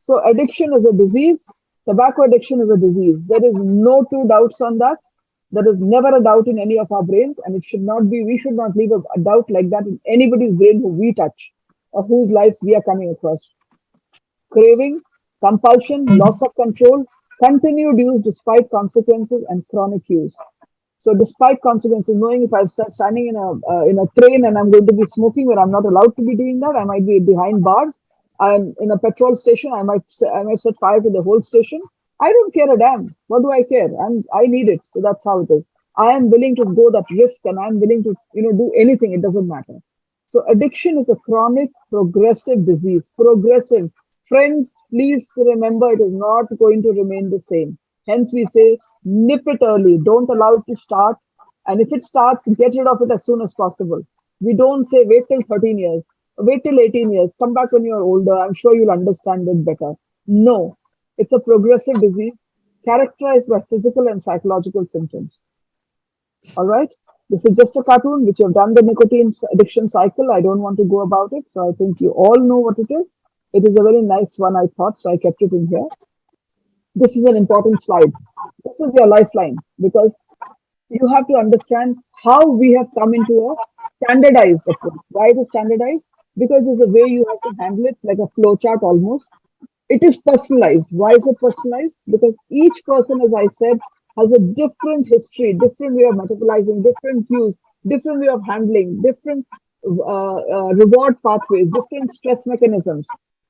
So addiction is a disease. Tobacco addiction is a disease. There is no two doubts on that. There is never a doubt in any of our brains, and it should not be, we should not leave a doubt like that in anybody's brain who we touch or whose lives we are coming across. Craving, compulsion, loss of control, continued use despite consequences, and chronic use. So, despite consequences, knowing if I'm standing in a train and I'm going to be smoking where I'm not allowed to be doing that, I might be behind bars. I'm in a petrol station. I might set fire to the whole station. I don't care a damn. What do I care? I need it. So that's how it is. I am willing to go that risk, and I'm willing to do anything. It doesn't matter. So addiction is a chronic, progressive disease. Progressive. Friends, please remember it is not going to remain the same. Hence, we say nip it early. Don't allow it to start. And if it starts, get rid of it as soon as possible. We don't say wait till 13 years, wait till 18 years, come back when you're older. I'm sure you'll understand it better. No, it's a progressive disease characterized by physical and psychological symptoms. All right. This is just a cartoon which you've done the nicotine addiction cycle. I don't want to go about it. So I think you all know what it is. It is a very nice one, I thought. So I kept it in here. This is an important slide. This is your lifeline because you have to understand how we have come into a standardized approach. Why it is standardized? Because there's a way you have to handle it. It's like a flow chart almost. It is personalized. Why is it personalized? Because each person, as I said, has a different history, different way of metabolizing, different cues, different way of handling, different reward pathways, different stress mechanisms.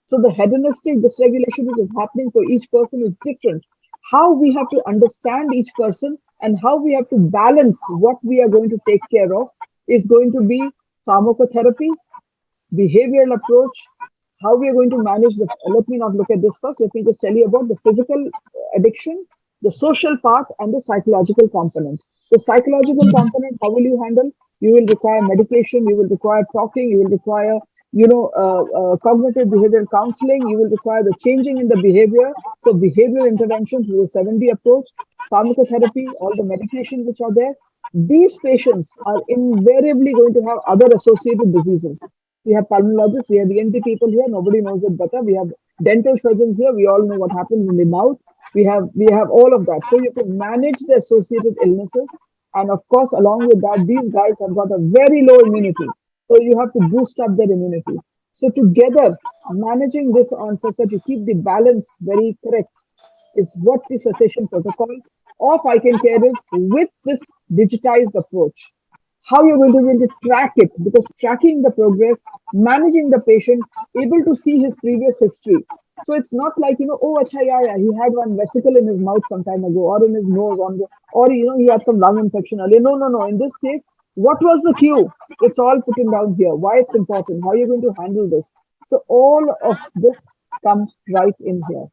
So the hedonistic dysregulation which is happening for each person is different. How we have to understand each person and how we have to balance what we are going to take care of is going to be pharmacotherapy, behavioral approach, how we are going to manage the, let me not look at this first, let me just tell you about the physical addiction, the social part, and the psychological component. So psychological component, how will you handle? You will require medication, you will require talking, you will require, cognitive behavioral counseling, you will require the changing in the behavior. So behavioral interventions with a 7D approach, pharmacotherapy, all the medications which are there. These patients are invariably going to have other associated diseases. We have pulmonologists, we have ENT people here, nobody knows it better. We have dental surgeons here, we all know what happens in the mouth. We have all of that. So you can manage the associated illnesses. And of course, along with that, these guys have got a very low immunity. So you have to boost up their immunity. So together, managing this on such that you keep the balance very correct is what the cessation protocol of ICanCaRe is with this digitized approach. How you're going to be able to track it, because tracking the progress, managing the patient, able to see his previous history. So it's not like, oh, acha, yeah, he had one vesicle in his mouth some time ago, or in his nose, or, he had some lung infection earlier. No, no, no. In this case, what was the cue? It's all put in down here. Why it's important, how you're going to handle this. So all of this comes right in here.